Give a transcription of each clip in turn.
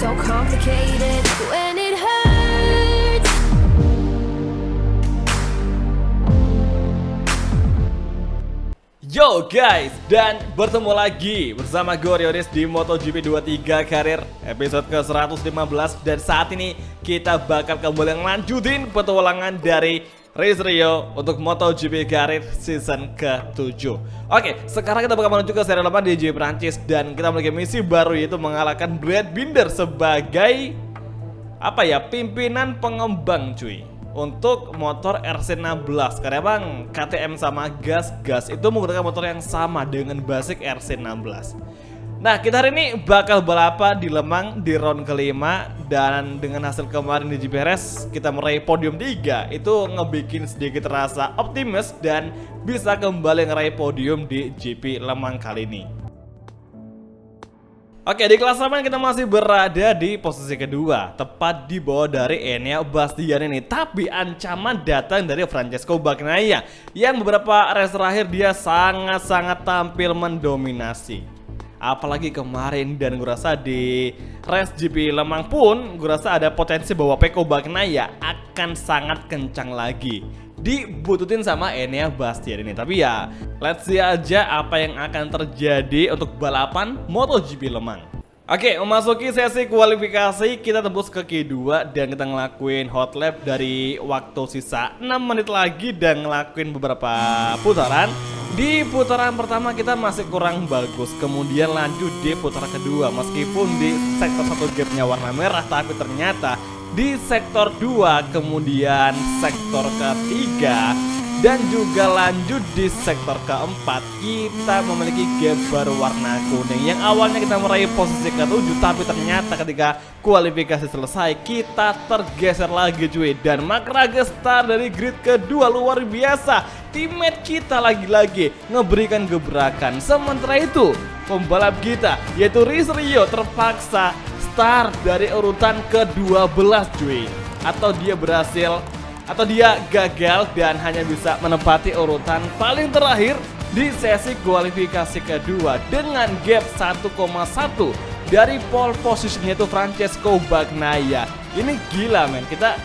so complicated when it hurts. Yo guys, dan bertemu lagi bersama gue Rionis di MotoGP 23 Karir episode ke-115. Dan saat ini kita bakal kembali lanjutin petualangan dari Race Rio untuk MotoGP Karir season ke-7. Oke, sekarang kita bakal menuju ke seri 8 di GP Prancis. Dan kita memiliki misi baru, yaitu mengalahkan Brad Binder sebagai pimpinan pengembang cuy, untuk motor RC16. Karena bang, KTM sama Gas itu menggunakan motor yang sama dengan basic RC16. Nah, kita hari ini bakal balapan di Le Mans di round kelima. Dan dengan hasil kemarin di GP Race, kita meraih podium 3. Itu ngebikin sedikit rasa optimis dan bisa kembali ngeraih podium di GP Le Mans kali ini. Oke, di klasemen kita masih berada di posisi kedua, tepat di bawah dari Enea Bastian ini. Tapi ancaman datang dari Francesco Bagnaia, yang beberapa race terakhir dia sangat-sangat tampil mendominasi. Apalagi kemarin, dan gue rasa di race GP Le Mans pun gue rasa ada potensi bahwa Pecco Bagnaia akan sangat kencang lagi dibututin sama Enea Bastian ini. Tapi ya, let's see aja apa yang akan terjadi untuk balapan MotoGP Le Mans. Oke, memasuki sesi kualifikasi, kita tembus ke Q2 dan kita ngelakuin hot lap dari waktu sisa 6 menit lagi dan ngelakuin beberapa putaran. Di putaran pertama kita masih kurang bagus, kemudian lanjut di putaran kedua. Meskipun di sektor 1 gapnya warna merah, tapi ternyata di sektor 2, kemudian sektor ketiga, dan juga lanjut di sektor keempat, kita memiliki gap berwarna kuning. Yang awalnya kita meraih posisi ke-7, tapi ternyata ketika kualifikasi selesai kita tergeser lagi cuy. Dan Marc Marquez start dari grid kedua, luar biasa. Teammate kita lagi-lagi ngeberikan gebrakan. Sementara itu pembalap kita yaitu Race Rio terpaksa start dari urutan ke-12 cuy. Atau dia gagal dan hanya bisa menempati urutan paling terakhir di sesi kualifikasi kedua dengan gap 1,1 dari pole position, yaitu Francesco Bagnaia. Ini gila men, kita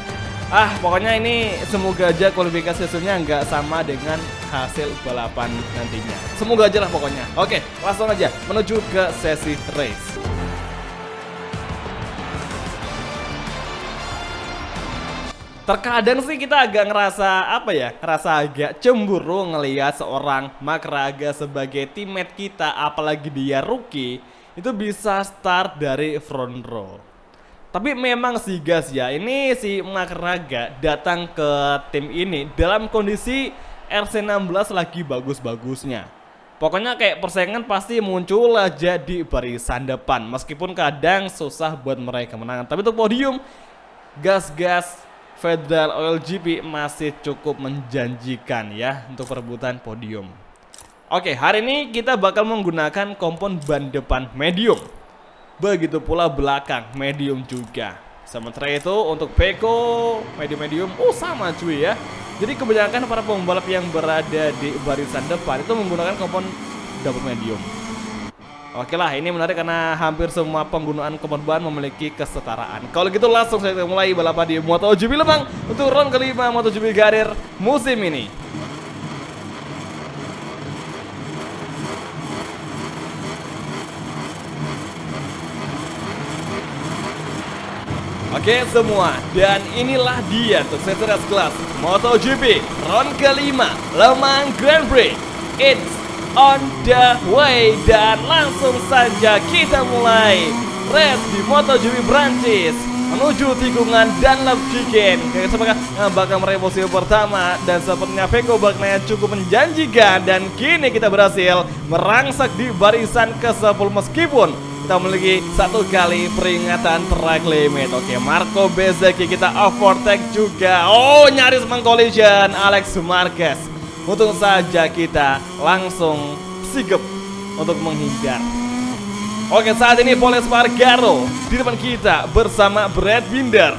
pokoknya ini semoga aja kualifikasi hasilnya nggak sama dengan hasil balapan nantinya. Semoga aja lah pokoknya. Oke, langsung aja menuju ke sesi race. Terkadang sih kita agak ngerasa agak cemburu ngelihat seorang Marc Marquez sebagai teammate kita, apalagi dia rookie, itu bisa start dari front row. Tapi memang sih guys ya, ini si Marc Marquez datang ke tim ini dalam kondisi RC16 lagi bagus-bagusnya. Pokoknya kayak persaingan pasti muncul aja di barisan depan, meskipun kadang susah buat meraih kemenangan. Tapi untuk podium, gas Federal Oil GP masih cukup menjanjikan ya untuk perebutan podium. Oke, hari ini kita bakal menggunakan kompon ban depan medium. Begitu pula belakang medium juga. Sementara itu untuk Pecco medium sama cuy ya. Jadi kebanyakan para pembalap yang berada di barisan depan itu menggunakan kompon double medium. Oke lah, ini menarik karena hampir semua penggunaan kompon ban memiliki kesetaraan. Kalau gitu langsung saya mulai balapan di MotoGP Le Mans untuk round kelima MotoGP Karir musim ini. Oke semua, dan inilah dia untuk sesi race kelas MotoGP round kelima Le Mans Grand Prix. It's on the way, dan langsung saja kita mulai race di MotoGP Prancis menuju tikungan Dunlop Chicane. Kita bakal meraih posisi pertama, dan sepertinya Pecco Bagnaia cukup menjanjikan, dan kini kita berhasil merangsak di barisan ke-10 meskipun kita memiliki satu kali peringatan track limit. Oke, Marco Bezzecchi kita overtake juga. Nyaris mengcollision Alex Marquez. Untung saja kita langsung sigap untuk menghindar. Oke, saat ini Pol Espargaro di depan kita bersama Brad Binder.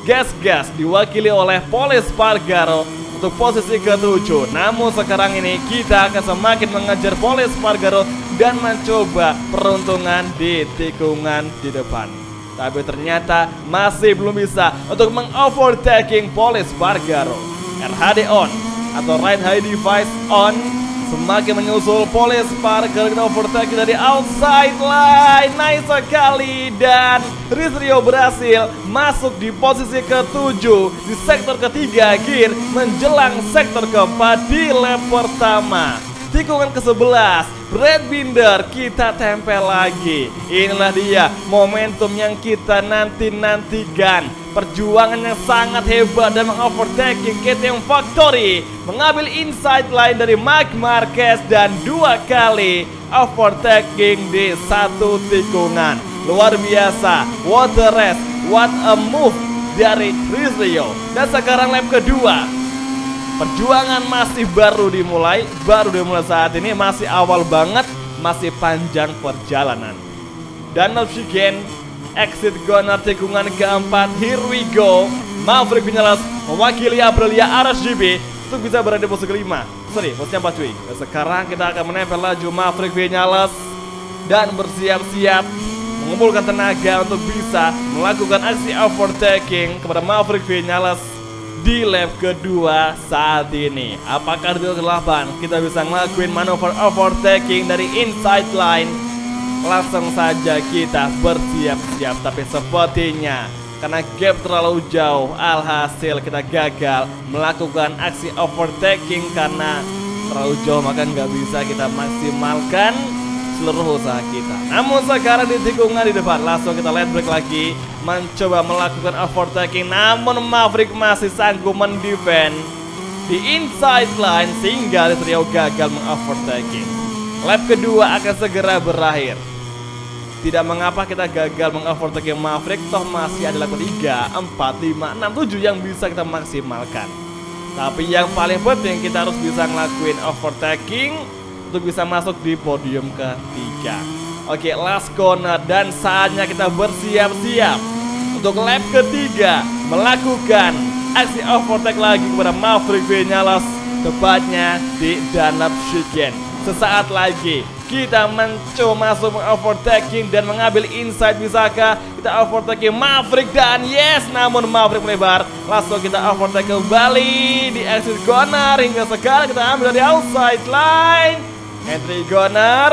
Gas diwakili oleh Pol Espargaro untuk posisi ke-7. Namun sekarang ini kita akan semakin mengejar Pol Espargaro dan mencoba peruntungan di tikungan di depan. tapi ternyata masih belum bisa untuk mengovertaking Police Spargaro. RHD on atau right high device on, semakin menyusul Police Spargaro. Kita overtaking dari outside line, nice sekali, dan Rizrio berhasil masuk di posisi ke-7 di sektor ketiga gear menjelang sektor keempat di lap pertama. Tikungan ke-11, Brad Binder kita tempel lagi. Inilah dia momentum yang kita nanti-nantikan. Perjuangan yang sangat hebat dan mengovertaking KTM Factory, mengambil inside line dari Marc Marquez dan 2 kali overtaking di satu tikungan. Luar biasa, what a race, what a move dari Rizrio. Dan sekarang lap kedua. Perjuangan masih baru dimulai saat ini, masih awal banget, masih panjang perjalanan. Dan chicane, exit corner tikungan keempat, here we go. Maverick Vinales mewakili Aprilia RSGP untuk bisa berada di posisi kelima. Posisi 4 cuy. Dan sekarang kita akan menempel laju Maverick Vinales dan bersiap-siap mengumpulkan tenaga untuk bisa melakukan aksi overtaking kepada Maverick Vinales di lap kedua saat ini. Apakah di lap 8 kita bisa ngelakuin manuver overtaking dari inside line? Langsung saja kita bersiap-siap, tapi sepertinya karena gap terlalu jauh, alhasil kita gagal melakukan aksi overtaking karena terlalu jauh, maka nggak bisa kita maksimalkan seluruh usaha kita. Namun sekarang di tikungan di depan langsung kita let break lagi, mencoba melakukan overtaking, namun Maverick masih sanggup mendefend di inside line sehingga Rizrio gagal mengovertaking. Lap kedua akan segera berakhir. Tidak mengapa kita gagal mengovertaking Maverick, toh masih ada lap ketiga, 4, 5, 6, 7 yang bisa kita maksimalkan. Tapi yang paling penting kita harus bisa ngelakuin overtaking untuk bisa masuk di podium ketiga. Oke, last corner dan saatnya kita bersiap-siap untuk lap ketiga melakukan aksi overtake lagi kepada Maverick Vinales, tepatnya di Danab Chicane. Sesaat lagi kita mencoba masuk overtaking dan mengambil inside, bisakah kita overtaking Maverick, dan yes, namun Maverick melebar. Langsung kita overtake kembali di exit corner, hingga sekarang kita ambil dari outside line. Entry corner,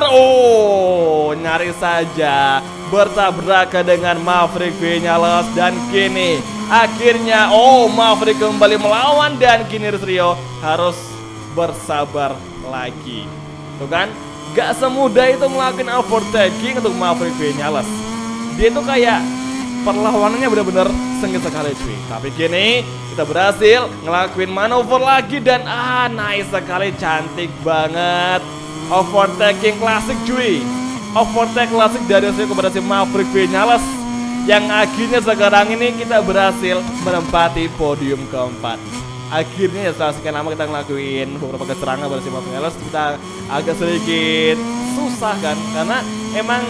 nyaris saja bertabrakan dengan Maverick Vinales, dan kini akhirnya Maverick kembali melawan, dan kini Rizrio harus bersabar lagi. Tuh kan, gak semudah itu melakukan overtaking untuk Maverick Vinales. Dia tuh kayak perlawanannya benar-benar sengit sekali cuy. Tapi kini kita berhasil ngelakuin manuver lagi dan nice sekali, cantik banget. Overtaking klasik cuy, overtake klasik dari Rizrio kepada si Maverick Vinales, yang akhirnya sekarang ini kita berhasil menempati podium keempat. Akhirnya setelah sekian lama kita ngelakuin beberapa keserangan pada si Maverick Vinales, kita agak sedikit susah kan, karena emang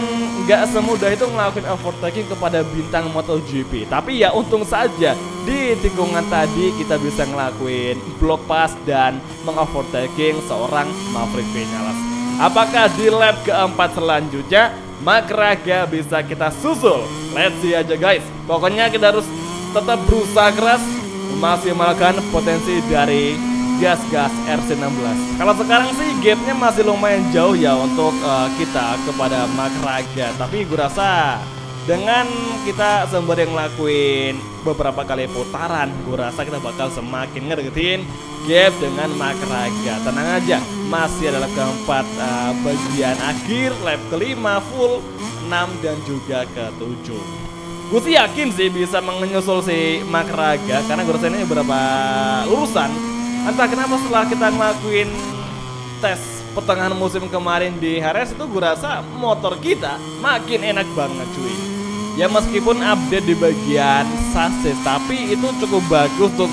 nggak semudah itu ngelakuin overtaking kepada bintang MotoGP. Tapi ya untung saja di tikungan tadi kita bisa ngelakuin block pass dan mengovertaking seorang Maverick Vinales. Apakah di lap keempat selanjutnya McGregor bisa kita susul? Let's see aja guys. Pokoknya kita harus tetap berusaha keras memaksimalkan potensi dari gas-gas RC16. Kalau sekarang sih gapnya masih lumayan jauh ya untuk kita kepada McGregor. Tapi gue rasa dengan kita sembari ngelakuin beberapa kali putaran, gue rasa kita bakal semakin ngedeketin gap dengan McGregor. Tenang aja, masih ada lap keempat bagian akhir, lap kelima full, 6 dan juga ke-7. Gue sih yakin sih bisa menyusul si McGregor, karena gue rasa ini beberapa lurusan. Entah kenapa setelah kita ngelakuin tes pertengahan musim kemarin di HRS itu, gue rasa motor kita makin enak banget cuy. Ya meskipun update di bagian sasis, tapi itu cukup bagus untuk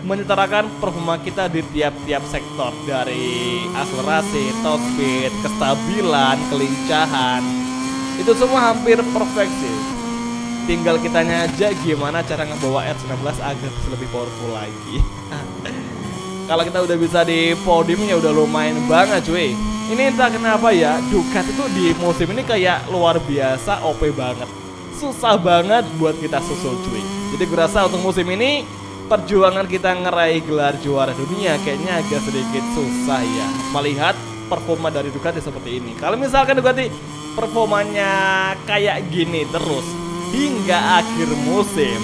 menyetarakan performa kita di tiap-tiap sektor, dari akselerasi, top speed, kestabilan, kelincahan. Itu semua hampir perfeksi. Tinggal kitanya aja gimana cara ngebawa R19 agar lebih powerful lagi. Kalau kita udah bisa di podium ya udah lumayan banget cuy. Ini entah kenapa ya, Ducati itu di musim ini kayak luar biasa OP banget. Susah banget buat kita susul cuy. Jadi gue rasa untuk musim ini perjuangan kita ngeraih gelar juara dunia kayaknya agak sedikit susah ya, melihat performa dari Ducati seperti ini. Kalau misalkan Ducati performanya kayak gini terus hingga akhir musim,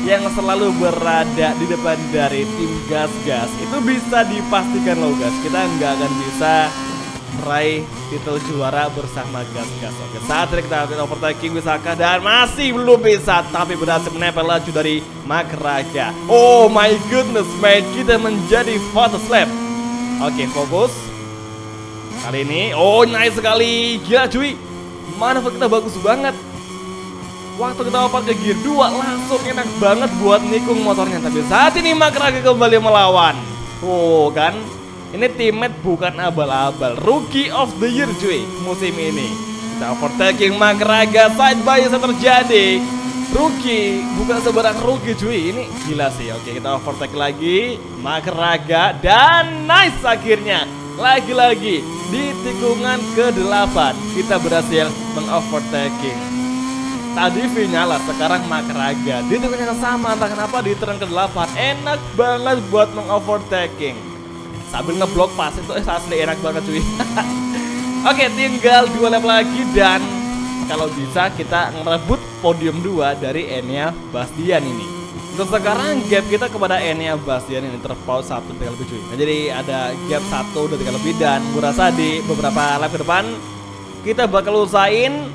yang selalu berada di depan dari tim gas-gas, itu bisa dipastikan loh guys, kita nggak akan bisa meraih titel juara bersama gas-gas. Oke, saat ini kita lihat overtaking Wisaka dan masih belum bisa, tapi berhasil menempel laju dari Makraga. Oh my goodness man, kita menjadi fastest lap. Oke, fokus kali ini. Oh nice sekali, gila cuy, manuver kita bagus banget. Waktu kita oper ke gear 2 langsung enak banget buat nikung motornya. Tapi saat ini Makraga kembali melawan. Oh kan, ini teammate bukan abal-abal, Rookie of the Year cuy musim ini. Kita overtaking Makraga, side by side terjadi. Rookie, bukan sebarang rookie cuy, ini gila sih. Oke, kita overtake lagi Makraga dan nice akhirnya. Lagi-lagi di tikungan ke-8 kita berhasil mengovertaking. Tadi Vinales, sekarang Makraga. Di tikungan yang sama, entah kenapa di turn ke-8 enak banget buat mengovertaking. Sambil ngeblok pas itu asli enak banget cuy. Oke, tinggal 2 lap lagi dan kalau bisa kita ngerebut podium 2 dari Enea Bastian ini. Untuk sekarang gap kita kepada Enea Bastian ini terpaut 1 detik lebih cuy. Nah, jadi ada gap 1 detik lebih dan gue rasa di beberapa lap ke depan kita bakal usahain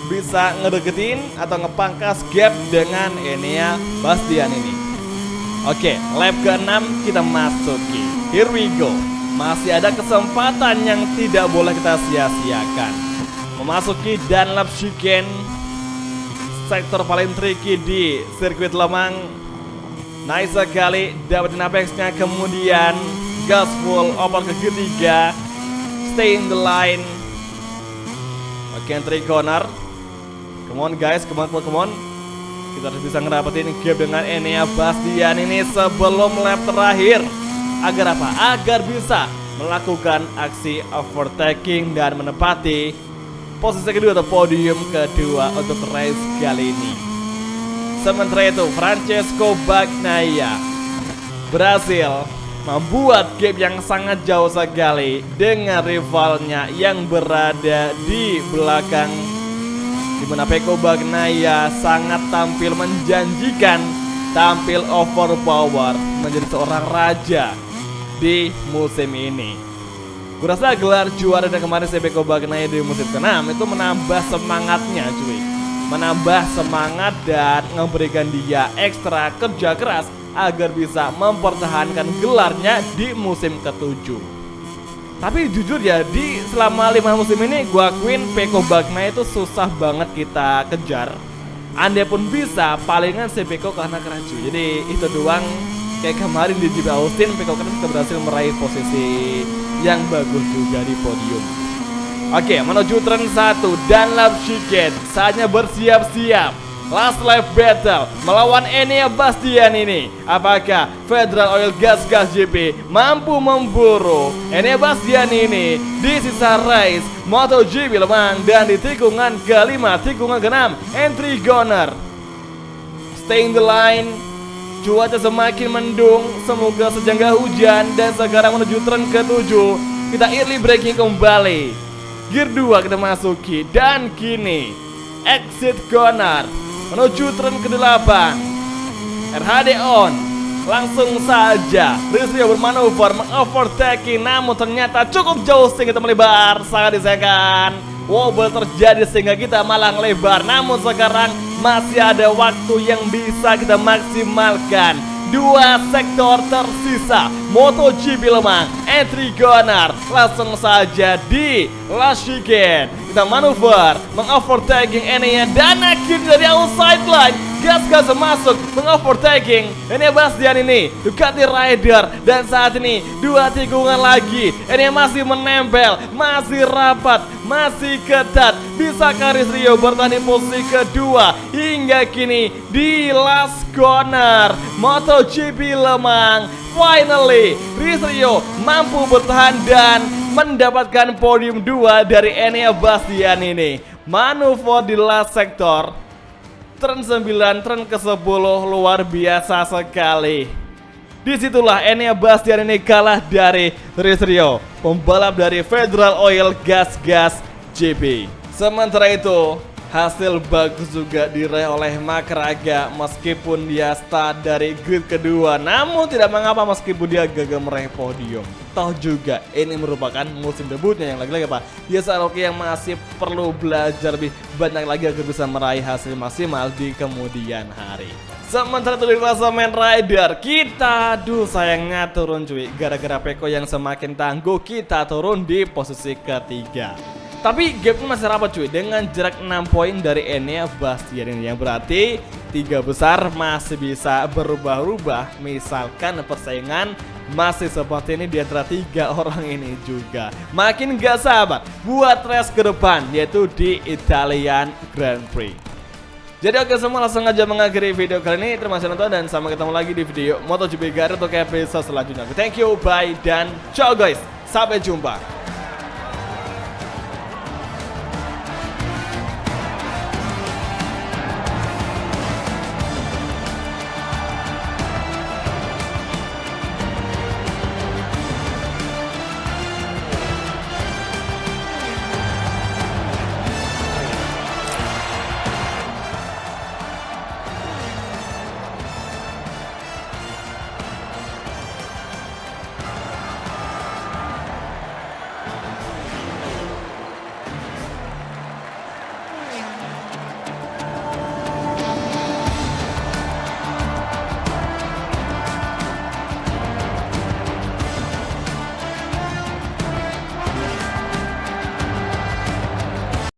bisa ngedeketin atau ngepangkas gap dengan Enea Bastian ini. Oke, lap ke-6 kita masuki. Here we go. Masih ada kesempatan yang tidak boleh kita sia-siakan. Memasuki Dunlop Chicane, sektor paling tricky di sirkuit Le Mans. Nice sekali, dapetin apex-nya, kemudian gas full, oper ke ketiga, stay in the line. Oke, entry corner. Come on guys, come on. Kita harus bisa ngedapetin gap dengan Enea Bastian ini sebelum lap terakhir. Agar apa? Agar bisa melakukan aksi overtaking dan menempati posisi kedua atau podium kedua untuk race kali ini. Sementara itu Francesco Bagnaia berhasil membuat gap yang sangat jauh sekali dengan rivalnya yang berada di belakang, di mana Pecco Bagnaia sangat tampil menjanjikan, tampil overpower, menjadi seorang raja di musim ini. Kurasa gelar juara dan kemarin Pecco Bagnaia di musim ke-6 itu menambah semangatnya cuy, menambah semangat dan memberikan dia ekstra kerja keras agar bisa mempertahankan gelarnya di musim ke-7. Tapi jujur ya, di selama 5 musim ini gua akuin Pecco Bagnaia itu susah banget kita kejar. Andai pun bisa, palingan Pecco karena keracu. Jadi itu doang. Kayak kemarin di GP Austin, Pecco kan berhasil meraih posisi yang bagus juga di podium. Oke, menuju turn 1 Dunlop Chicane. Saatnya bersiap-siap. Last lap battle melawan Enea Bastian ini. Apakah Federal Oil Gas GP mampu memburu Enea Bastian ini di sisa race MotoGP Le Mans dan di tikungan ke-5, tikungan ke-6, entry corner. Stay in the line. Cuaca semakin mendung, semoga sejangga hujan dan sekarang menuju turn ke-7. Kita early braking kembali. Gear 2 kita masuki dan kini exit corner menuju turn ke-8. RHD on. Langsung saja Rizrio bermanuver mengovertaking, namun ternyata cukup jauh sehingga kita melebar. Sangat disayangkan, wobble terjadi sehingga kita malah lebar. Namun sekarang masih ada waktu yang bisa kita maksimalkan. 2 sektor tersisa MotoGP Le Mans, entry corner. Langsung saja di last chicane kita manuver mengovertaking Enea dan akhirnya dari outside line gas masuk mengovertaking Enea Bastian ini Ducati Rider. Dan saat ini 2 tikungan lagi, Enea masih menempel, masih rapat, masih ketat. Bisakah Rizrio bertahan di posisi kedua hingga kini di last corner MotoGP Le Mans? Finally Rizrio mampu bertahan dan mendapatkan podium 2 dari Enea Bastian ini. Manuver di last sector, turn 9, turn ke-10 luar biasa sekali. Disitulah Enea Bastian ini kalah dari Rizrio, pembalap dari Federal Oil Gas Gas GP. Sementara itu, hasil bagus juga diraih oleh Makraga meskipun dia start dari grid kedua. Namun tidak mengapa meskipun dia gagal meraih podium. Toh juga ini merupakan musim debutnya yang lagi-lagi apa? Dia seorang rookie yang masih perlu belajar lebih banyak lagi agar bisa meraih hasil maksimal di kemudian hari. Sementara itu di klasemen rider kita sayangnya turun cuy. Gara-gara Peko yang semakin tangguh kita turun di posisi ketiga. Tapi gapnya masih rapat cuy dengan jarak 6 poin dari Enea Bastian ini, yang berarti 3 besar masih bisa berubah-ubah. Misalkan persaingan masih seperti ini di antara 3 orang ini juga. Makin gak sabar buat race ke depan yaitu di Italian Grand Prix. Jadi oke semua, langsung aja mengakhiri video kali ini. Terima kasih nonton dan sampai ketemu lagi di video MotoGP Garut untuk episode selanjutnya. Thank you, bye dan ciao guys. Sampai jumpa.